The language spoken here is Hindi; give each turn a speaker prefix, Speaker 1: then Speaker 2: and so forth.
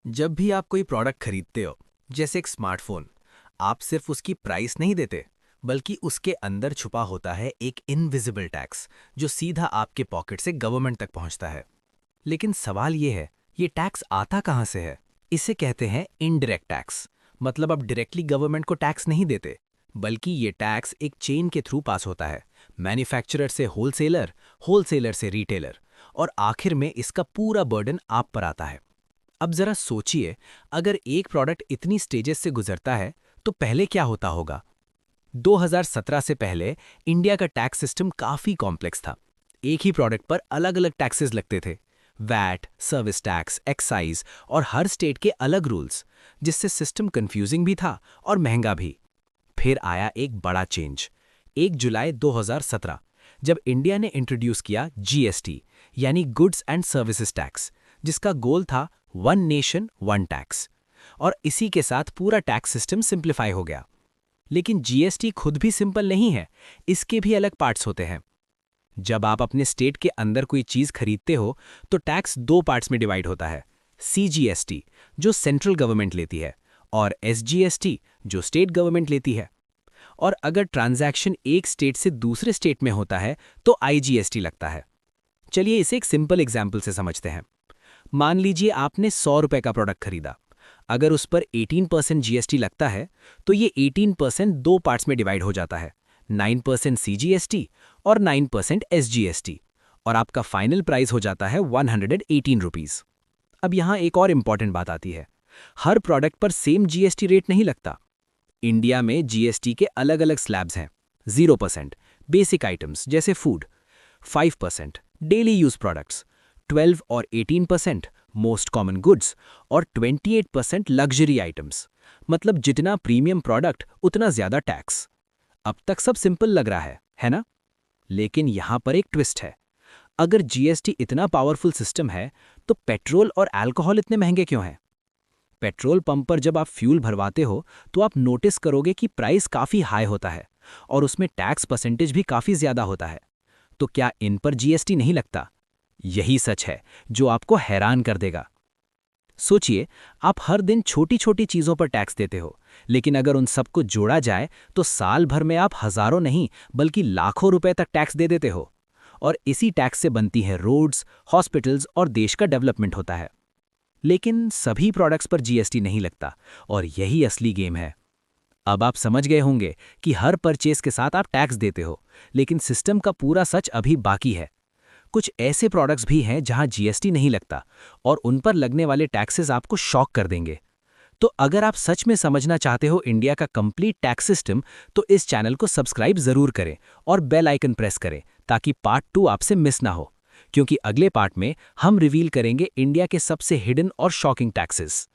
Speaker 1: जब भी आप कोई प्रोडक्ट खरीदते हो, जैसे एक स्मार्टफोन, आप सिर्फ उसकी प्राइस नहीं देते, बल्कि उसके अंदर छुपा होता है एक इनविजिबल टैक्स, जो सीधा आपके पॉकेट से गवर्नमेंट तक पहुंचता है। लेकिन सवाल ये है, ये टैक्स आता कहां से है? इसे कहते हैं इनडायरेक्ट टैक्स। मतलब आप डायरेक्टली गवर्नमेंट को टैक्स नहीं देते, बल्कि ये टैक्स एक चेन के थ्रू पास होता है। मैन्युफैक्चरर से होलसेलर, होलसेलर से रिटेलर, और आखिर में इसका पूरा बर्डन आप पर आता है। अब जरा सोचिए, अगर एक प्रोडक्ट इतनी स्टेजेस से गुजरता है, तो पहले क्या होता होगा? 2017 से पहले इंडिया का टैक्स सिस्टम काफी कॉम्प्लेक्स था। एक ही प्रोडक्ट पर अलग-अलग टैक्सेस लगते थे। वैट, सर्विस टैक्स, एक्साइज और हर स्टेट के अलग रूल्स, जिससे सिस्टम कंफ्यूजिंग भी था और महंगा भी। फिर आया एक बड़ा चेंज, 1 जुलाई 2017, जब इंडिया ने इंट्रोड्यूस किया जीएसटी, यानी गुड्स एंड सर्विसेज टैक्स, जिसका गोल था वन नेशन वन टैक्स। और इसी के साथ पूरा टैक्स सिस्टम सिंप्लीफाई हो गया। लेकिन जीएसटी खुद भी सिंपल नहीं है, इसके भी अलग पार्ट्स होते हैं। जब आप अपने स्टेट के अंदर कोई चीज खरीदते हो, तो टैक्स दो पार्ट्स में डिवाइड होता है। सीजीएसटी, जो सेंट्रल गवर्नमेंट लेती है, और एसजीएसटी, जो स्टेट गवर्नमेंट लेती है। और अगर ट्रांजैक्शन एक स्टेट से दूसरे स्टेट में होता है, तो आईजीएसटी लगता है। चलिए इसे एक सिंपल एग्जाम्पल से समझते हैं। मान लीजिए आपने 100 रुपए का प्रोडक्ट खरीदा। अगर उस पर 18% जीएसटी लगता है, तो ये 18% दो पार्ट्स में डिवाइड हो जाता है, 9% सीजीएसटी और 9% एसजीएसटी। और आपका फाइनल प्राइस हो जाता है 118 रुपीज। अब यहाँ एक और इंपॉर्टेंट बात आती है, हर प्रोडक्ट पर सेम जीएसटी रेट नहीं लगता। इंडिया में जीएसटी के अलग अलग स्लैब्स हैं। 0% बेसिक आइटम्स जैसे फूड, 5% डेली यूज प्रोडक्ट्स, 12 और 18% मोस्ट कॉमन गुड्स, और 28% लग्जरी आइटम्स। मतलब जितना प्रीमियम प्रोडक्ट उतना ज्यादा टैक्स। अब तक सब सिंपल लग रहा है ना? लेकिन यहां पर एक ट्विस्ट है। अगर जीएसटी इतना पावरफुल सिस्टम है, तो पेट्रोल और अल्कोहल इतने महंगे क्यों हैं? पेट्रोल पंप पर जब आप फ्यूल भरवाते हो, तो आप नोटिस करोगे कि प्राइस काफी हाई होता है और उसमें टैक्स परसेंटेज भी काफी ज्यादा होता है। तो क्या इन पर जीएसटी नहीं लगता? यही सच है जो आपको हैरान कर देगा। सोचिए, आप हर दिन छोटी छोटी चीजों पर टैक्स देते हो, लेकिन अगर उन सबको जोड़ा जाए, तो साल भर में आप हजारों नहीं बल्कि लाखों रुपए तक टैक्स दे देते हो। और इसी टैक्स से बनती है रोड्स, हॉस्पिटल्स और देश का डेवलपमेंट होता है। लेकिन सभी प्रोडक्ट्स पर जीएसटी नहीं लगता, और यही असली गेम है। अब आप समझ गए होंगे कि हर परचेज के साथ आप टैक्स देते हो, लेकिन सिस्टम का पूरा सच अभी बाकी है। कुछ ऐसे प्रोडक्ट्स भी हैं जहां जीएसटी नहीं लगता, और उन पर लगने वाले टैक्सेस आपको शॉक कर देंगे। तो अगर आप सच में समझना चाहते हो इंडिया का कंप्लीट टैक्स सिस्टम, तो इस चैनल को सब्सक्राइब जरूर करें और बेल आइकन प्रेस करें, ताकि पार्ट 2 आपसे मिस ना हो। क्योंकि अगले पार्ट में हम रिवील करेंगे इंडिया के सबसे हिडन और शॉकिंग टैक्सेस।